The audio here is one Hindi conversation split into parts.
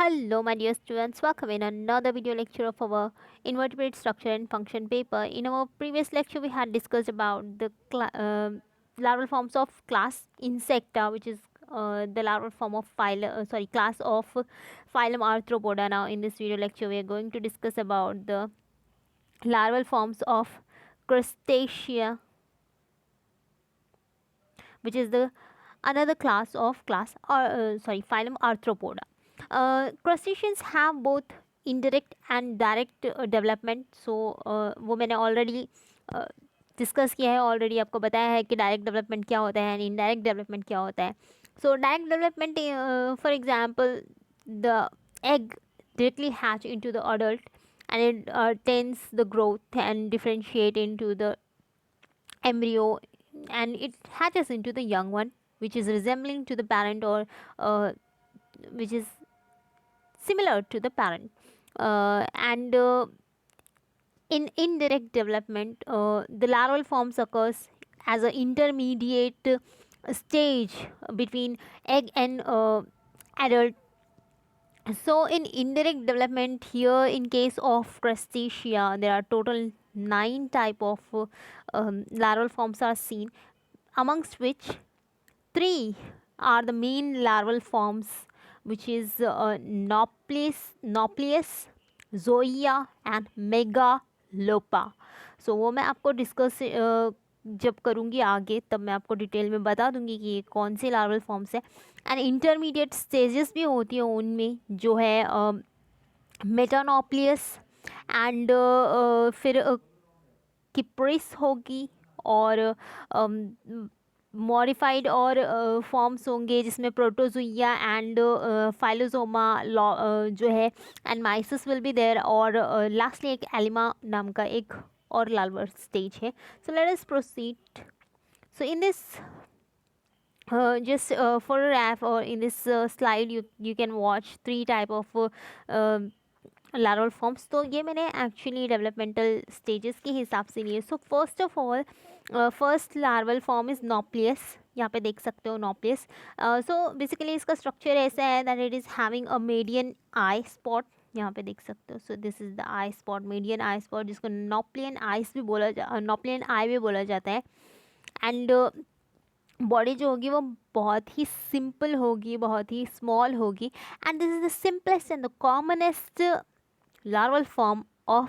Hello, my dear students. Welcome in another video lecture of our invertebrate structure and function paper. In our previous lecture, we had discussed about the larval forms of class Insecta, which is the larval form of class of phylum Arthropoda. Now, in this video lecture, we are going to discuss about the larval forms of Crustacea, which is the another class of phylum Arthropoda. Crustaceans have both indirect and direct development. So वो मैंने ऑलरेडी डिस्कस किया है, ऑलरेडी आपको बताया है कि डायरेक्ट डेवलपमेंट क्या होता है एंड इनडायरेक्ट डेवलपमेंट क्या होता है. So direct development, for example, the egg directly hatch into the adult and it tends the growth and differentiate into the embryo, and it hatches into the young one which is resembling to the parent, or which is similar to the parent. And in indirect development, the larval forms occurs as an intermediate stage between egg and adult. So in indirect development here, in case of Crustacea, there are total 9 type of larval forms are seen, amongst which 3 are the main larval forms, which is Nauplius, Zoea and Megalopa. So वो मैं आपको डिस्कस जब करूँगी आगे, तब मैं आपको डिटेल में बता दूँगी कि ये कौन से लार्वल फॉर्म्स है. एंड इंटरमीडिएट स्टेजेस भी होती हैं उनमें, जो है मेटानोप्लियस एंड फिर किप्रिस होगी, और मॉडिफाइड और फॉर्म्स होंगे जिसमें प्रोटोजुइया एंड फाइलोजोमा जो है, and mysis will be there, और लास्टली एक एलिमा नाम का एक और लार्वल स्टेज है. So let us proceed. So in this just for a ref, or in this slide you can watch 3 type of larval forms. तो ये मैंने एक्चुअली डेवलपमेंटल स्टेजेस के हिसाब से लिए. So first of all, first larval form is nauplius. यहाँ पे देख सकते हो नॉप्लियस. सो बेसिकली इसका स्ट्रक्चर ऐसा है that it is having a median I spot. यहाँ पे देख सकते हो. So this is the I spot, median I spot, जिसको नॉप्लियन आइस भी नॉप्लियन आई भी बोला जाता है. एंड बॉडी जो होगी वो बहुत ही सिंपल होगी, बहुत ही स्मॉल होगी. And this is the simplest and the commonest larval form of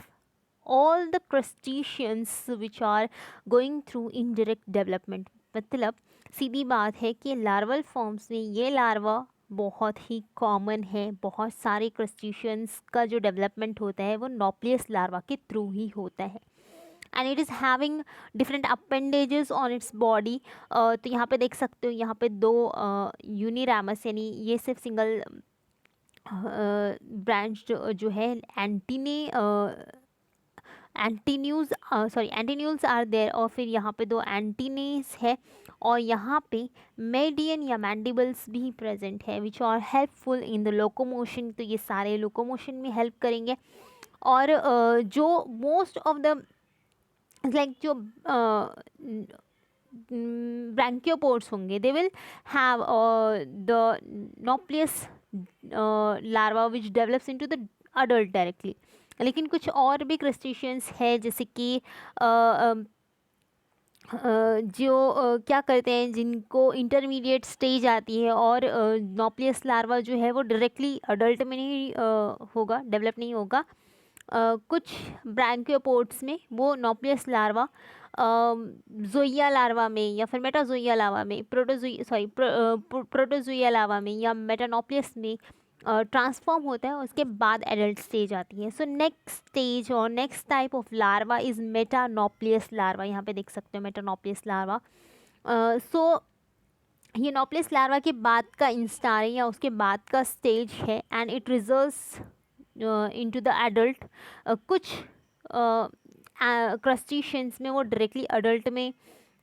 all the crustaceans which are going through indirect development. मतलब सीधी बात है कि लार्वल फॉर्म्स में ये लार्वा बहुत ही कॉमन है. बहुत सारे क्रस्टेशियंस का जो डेवलपमेंट होता है वो नॉप्लियस लार्वा के थ्रू ही होता है. And it is having different appendages on its body. तो यहाँ पे देख सकते हो, यहाँ पे 2 यूनिरामस, यानी ये सिर्फ सिंगल ब्रांच जो है एंटीन्यूल्स आर देयर, और फिर यहाँ पे 2 एंटीनेस है, और यहाँ पे मेडियन या मैंडिबल्स भी प्रेजेंट है which are helpful in the locomotion. तो ये सारे लोकोमोशन में हेल्प करेंगे. और जो मोस्ट ऑफ द लाइक जो ब्रैंकियोपोड्स होंगे, they will have the nauplius larva which develops into the adult directly. लेकिन कुछ और भी क्रस्टेशियंस है जैसे कि जो क्या करते हैं, जिनको इंटरमीडिएट स्टेज आती है, और नॉप्लियस लार्वा जो है वो डायरेक्टली अडल्ट में नहीं होगा, डेवलप नहीं होगा. कुछ ब्रैंकियोपोड्स में वो नॉप्लियस लार्वा जोइया लार्वा में या फिर मेटाजोइया लार्वा में प्रोटोजोइया लार्वा में या मेटानोप्लियस में ट्रांसफॉर्म होता है. उसके बाद एडल्ट स्टेज आती है. सो नेक्स्ट स्टेज और next type of larva is metanauplius larva. यहाँ पे देख सकते हो मेटानोप्लियस लार्वा. सो ये नॉप्लियस लार्वा के बाद का इंस्टार या उसके बाद का स्टेज है, and it results into the adult. कुछ क्रस्टेशियंस में वो डायरेक्टली अडल्ट में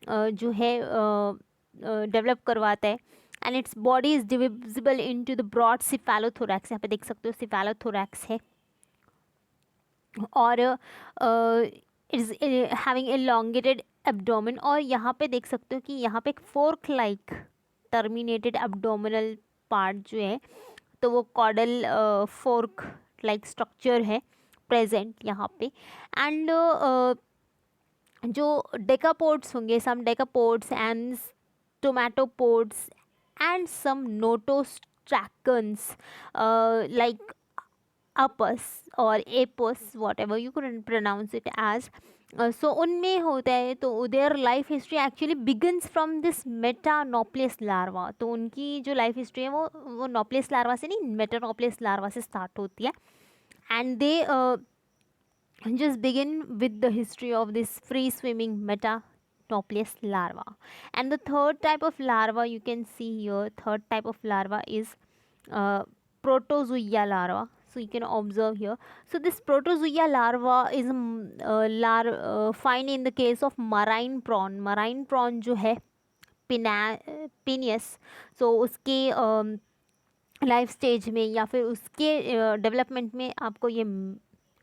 जो है डेवलप करवाता है. And its body is divisible into the broad cephalothorax. यहाँ पे देख सकते हो सिफेलोथोरैक्स है, और इट्स हैविंग एलोंगेटेड एब्डोमेन. और यहाँ पे देख सकते हो कि यहाँ पे एक fork like terminated abdominal part जो है, तो वो कॉडल फोर्क लाइक स्ट्रक्चर है प्रेजेंट यहाँ पे। एंड जो डेकापोड्स होंगे, some decapods and stomatopods and some notostracans like apus or apus, whatever you couldn't pronounce it as. So उनमें होता है, तो their life history actually begins from this Metanoples larva. तो उनकी जो लाइफ हिस्ट्री है वो नोप्लेस लार्वा से नहीं, मेटानोप्लेस लार्वा से स्टार्ट होती है। And they just begin with the history of this free swimming Metanoples larva. And the third type of larva you can see here, third type of larva is protozoa larva. So you can observe here. So this protozoa larva is find in the case of marine prawn. Marine prawn जो है Penaeus, so उसके लाइफ स्टेज में या फिर उसके डेवलपमेंट में आपको ये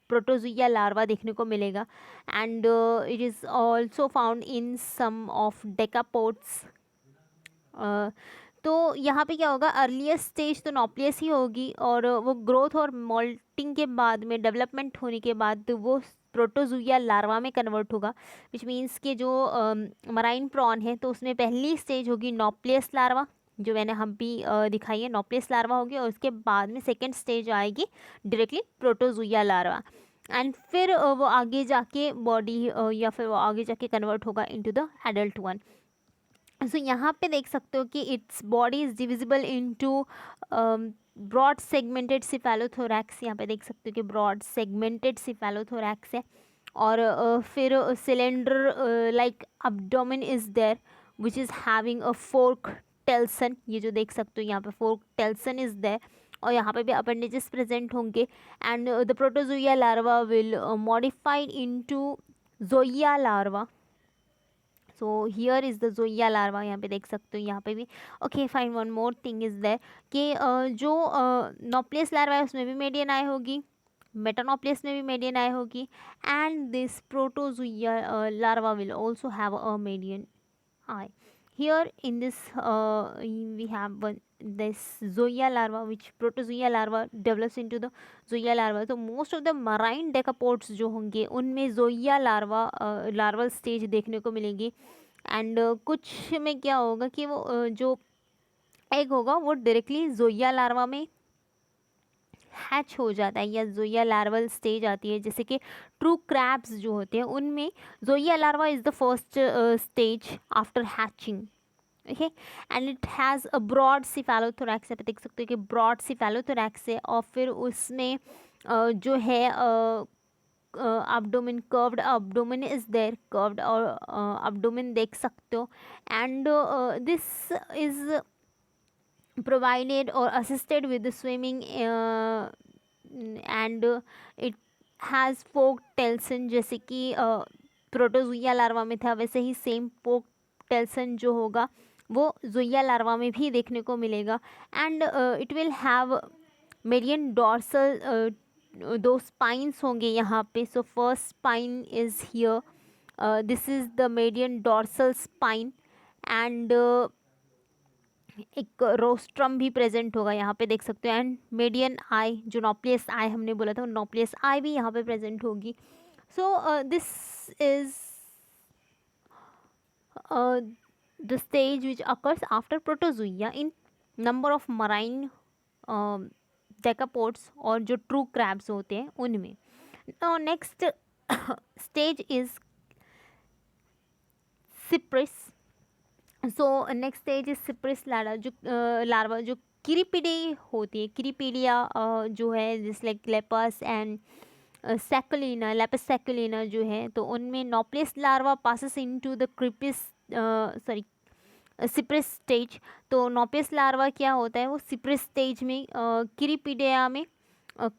प्रोटोजुआ लार्वा देखने को मिलेगा। And it is also found in some of decapods. तो यहाँ पे क्या होगा, अर्लीस्ट स्टेज तो नॉप्लियस ही होगी, और वो ग्रोथ और मोल्टिंग के बाद में, डेवलपमेंट होने के बाद वो प्रोटोजुआ लार्वा में कन्वर्ट होगा। विच मीन्स कि जो मराइन प्रॉन है तो उसमें पहली स्टेज होगी नॉप्लियस लार्वा, जो मैंने हम भी दिखाई है, नॉप्लियस लार्वा होगी, और उसके बाद में सेकेंड स्टेज आएगी डायरेक्टली प्रोटोजुआ लार्वा। एंड फिर वो आगे जाके बॉडी या फिर वो आगे जाके कन्वर्ट होगा into the adult one. So यहाँ पे देख सकते हो कि its body is divisible into broad segmented cephalothorax. यहाँ पे देख सकते हो कि ब्रॉड सेगमेंटेड सिफेलोथोरैक्स है, और फिर cylinder like abdomen is there which is having a fork telson. ये जो देख सकते हो यहाँ पे फोर्क टेल्सन इज देयर, और यहाँ पे भी अपेंडेजेस प्रेजेंट होंगे। And the protozoea larva will modified into zoea larva. So here is the zoea larva, यहाँ पे देख सकते हो यहाँ पे भी। Okay fine, one more thing is there कि जो नॉप्लियस लार्वा है उसमें भी मेडियन आई होगी, मेटानोप्लियस में भी मेडियन आई होगी, and this protozoa larva will also have a median eye. Here in this we have this zoea larva, which protozoa larva develops into the zoea larva. So most of the marine decapods जो होंगे उनमें zoea larva larval stage देखने को मिलेंगी। एंड कुछ में क्या होगा कि वो जो एग होगा वो डायरेक्टली जोइया लार्वा में हैच हो जाता है, या जोइया लार्वल स्टेज आती है। जैसे कि ट्रू क्रैब्स जो होते हैं उनमें zoea larva is the first stage after hatching. Okay, and it has a broad cephalothorax. आप देख सकते हो कि ब्रॉड सिफेलोथोरैक्स है, और फिर उसमें जो है abdomen, curved abdomen is there, curved और abdomen देख सकते हो। And this is provided or assisted with the swimming, and it has forked telson, जैसे कि प्रोटोजुआ लार्वा में था वैसे ही सेम forked telson जो होगा वो जुइया लार्वा में भी देखने को मिलेगा। And it will have median dorsal, दो स्पाइंस होंगे यहाँ पे। So first spine is here, this is the median dorsal spine, and एक रोस्ट्रम भी प्रेजेंट होगा यहाँ पे देख सकते हो। एंड मेडियन आई, जो नॉप्लियस आई हमने बोला था, नॉप्लियस आई भी यहाँ पे प्रेजेंट होगी। So this is the stage which occurs after protozoea in number of marine decapods और जो ट्रू क्रैब्स होते हैं उनमें। Next stage is cypris. So next stage is cypris larva जो किरीपीडे होती है। किरीपीडिया जो है जिस like Lepas and Sacculina, Lepas Sacculina जो है, तो उनमें nauplius larva passes into the cypris stage. तो नॉप्लियस लार्वा क्या होता है, वो सिप्रिस स्टेज में किरीपीडिया में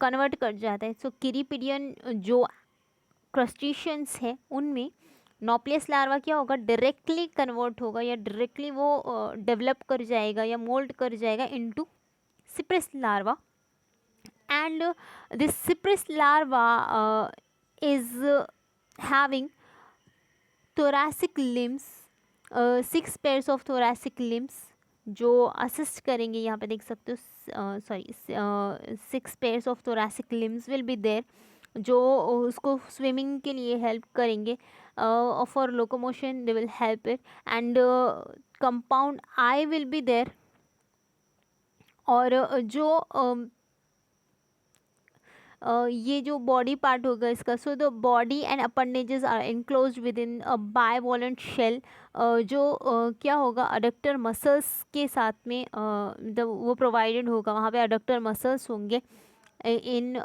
कन्वर्ट कर जाता है। सो किरीपीडियन जो क्रस्टेशियंस है उनमें नॉप्लियस लार्वा क्या होगा, डायरेक्टली कन्वर्ट होगा या डायरेक्टली वो डेवलप कर जाएगा या मोल्ड कर जाएगा into cypris larva. And this cypris larva is having thoracic limbs, 6 pairs of thoracic limbs जो असिस्ट करेंगे। यहाँ पे देख सकते हो sorry 6 pairs of thoracic limbs will be there, जो उसको स्विमिंग के लिए हेल्प करेंगे, for locomotion they will help it, and compound eye will be there, और जो ये जो बॉडी पार्ट होगा इसका, so the body and appendages are enclosed within a bivalve shell, जो क्या होगा अडक्टर मसल्स के साथ में वो प्रोवाइडेड होगा, वहाँ पे अडक्टर मसल्स होंगे in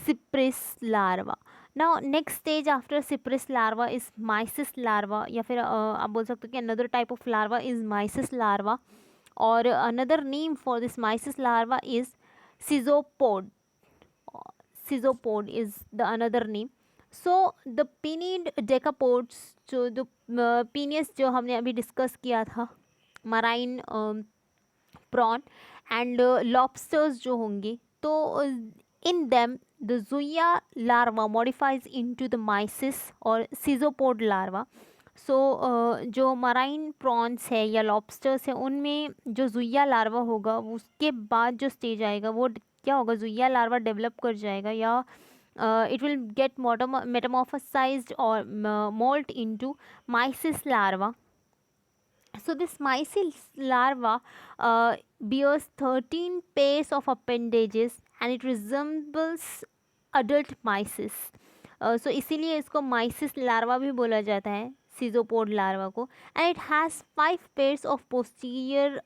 cypris larva. Now next stage after cypris larva is mysis larva, या फिर आप बोल सकते हो कि another type of larva is mysis larva, और another name for this mysis larva is schizopod. Caesopod is the another name. So the pinid decapods, जो penis जो हमने अभी डिस्कस किया था, मराइन प्रॉन एंड लॉबस्टर्स जो होंगे, तो in them the zoea larva modifies into the mysis और सीजोपोड लार्वा. सो जो मराइन प्रॉन्स है या लॉबस्टर्स है, उनमें जो जुया लार्वा होगा उसके बाद जो स्टेज आएगा वो क्या होगा, जुया लार्वा डेवलप कर जाएगा, या it will get metamorphosized or molt into mysis larva. So this mysis larva bears 13 pairs of appendages and it resembles adult mysis. So इसीलिए इसको mysis larva भी बोला जाता है, सीजोपोड लार्वा को, and it has 5 pairs of posterior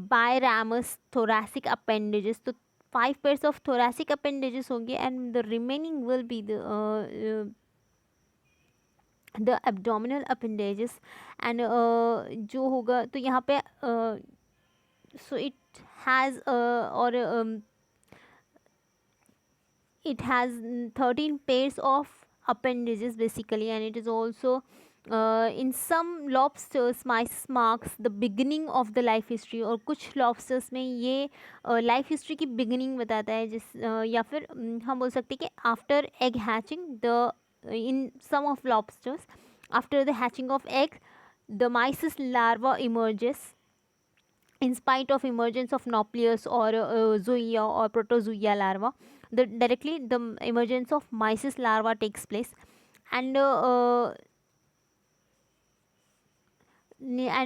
biramous thoracic appendages. तो 5 pairs of thoracic appendages होंगे, and the remaining will be the abdominal appendages. and जो होगा तो यहाँ पे so it has or it has 13 pairs of appendages basically, and it is also in some lobsters mysis marks the beginning of the life history, और कुछ lobsters में ये लाइफ हिस्ट्री की बिगिनिंग बताता है, जिस या फिर हम बोल सकते हैं कि after egg hatching the in some of lobsters after the hatching of eggs the mysis larva emerges in spite of emergence of nauplius or zoea or protozoea larva. Directly the emergence of mysis larva takes place, and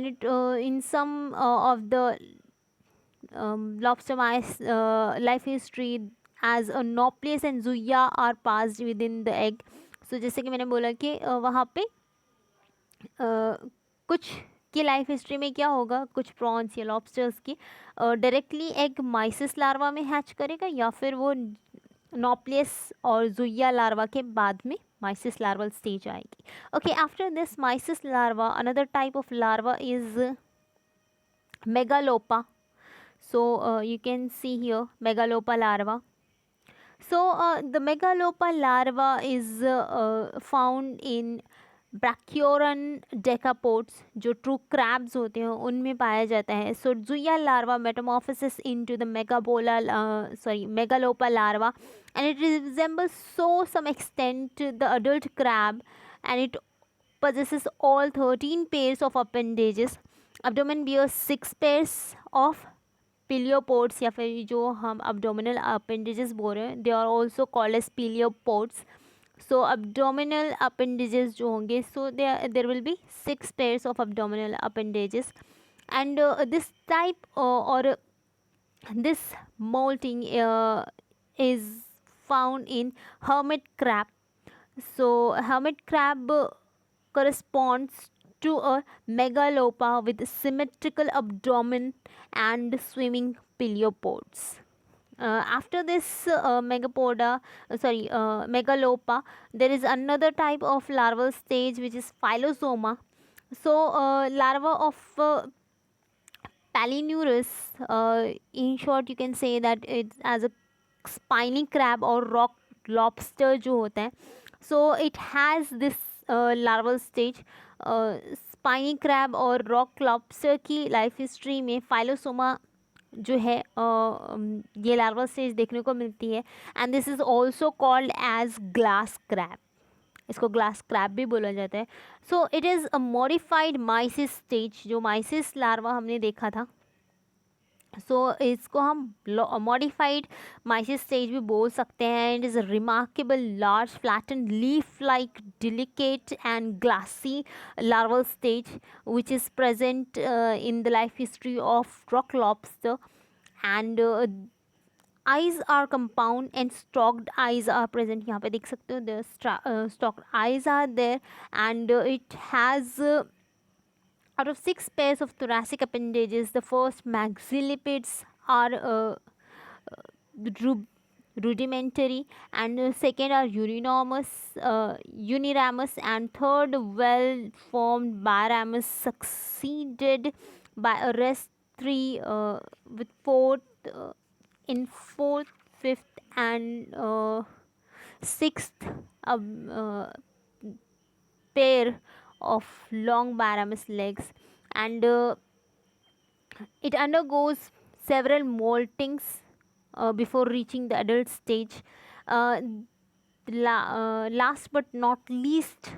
it in some of the lobster mice life history as a nauplius and zoea are passed within the egg. So जैसे कि मैंने बोला कि वहाँ पे कुछ की लाइफ हिस्ट्री में क्या होगा, कुछ प्रॉन्स या लॉबस्टर्स की डायरेक्टली एग माइसिस लार्वा में हैच करेगा, या फिर वो नॉप्लियस और जुया लार्वा के बाद में mysis larval stage आएगी. Okay, after this mysis larva, another type of larva is megalopa. So you can see here megalopa larva. So the megalopa larva is found in ब्रैक्योरन डेकापोड्स, जो ट्रू क्रैब्स होते हैं उनमें पाया जाता है. So zoea larva metamorphosis into the megalopa larva, and it resembles some extent the adult crab, and it possesses all 13 pairs of appendages. Abdomen bears 6 pairs of peleopods, या फिर जो हम abdominal appendages बोल रहे हैं, they are also called as peleopods. So abdominal appendages जो होंगे, so there will be 6 pairs of abdominal appendages, and this type or this molting is found in hermit crab. So hermit crab corresponds to a megalopa with symmetrical abdomen and swimming peleopods. After this megalopa, there is another type of larval stage which is phylosoma. So larva of Palinurus, in short you can say that it's as a spiny crab or rock lobster जो होता है. So it has this larval stage. Spiny crab और रॉक लॉबस्टर की लाइफ हिस्ट्री में फाइलोसोमा जो है ये लार्वा स्टेज देखने को मिलती है, and this is also called as glass crab. इसको ग्लास क्रैब भी बोला जाता है. So it is a modified mysis stage. जो माइसिस लार्वा हमने देखा था सो इसको हम मॉडिफाइड माइसिस स्टेज भी बोल सकते हैं. It is a remarkable large flatten leaf like delicate and glassy larval stage which is present in the life history of rock lobster. And eyes are compound and stalked eyes are present. यहाँ पे देख सकते हो the stalked eyes are there. And it has out of 6 pairs of thoracic appendages, the first maxillipids are ru- rudimentary, and second are uniramous, and third well-formed biramus, succeeded by a rest three with fourth in fourth, fifth, and sixth pair of long baramus legs. And it undergoes several moltings before reaching the adult stage. Uh, Last but not least,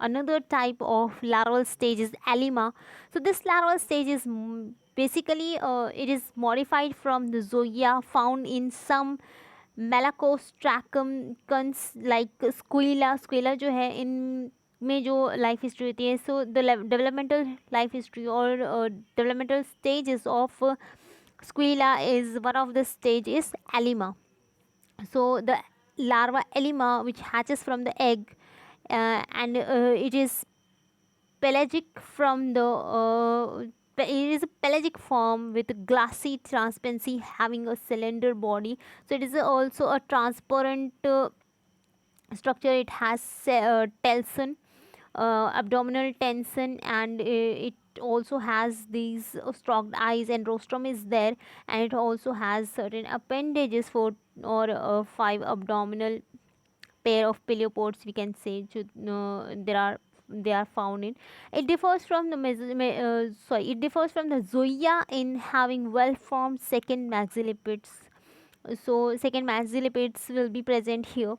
another type of larval stage is alima. So this larval stage is basically it is modified from the zoea found in some malacostracoms like squila जो है इन में जो लाइफ हिस्ट्री होती है. So the developmental life history और developmental stages of squila is one of the stage is alima. So the larva elima which hatches from the egg, and it is pelagic from the it is a pelagic form with glassy transparency having a cylinder body. So it is also a transparent structure. It has telson, abdominal tension, and it also has these stalked eyes, and rostrum is there, and it also has certain appendages, 4 or 5 abdominal pair of paleopods we can say. They are found in. It differs from the it differs from the zoea in having well formed second maxillipids. So second maxillipids will be present here.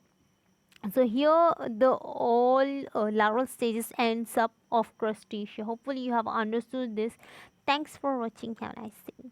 So here the all larval stages ends up of crustacea. Hopefully you have understood this. Thanks for watching. Have a nice day.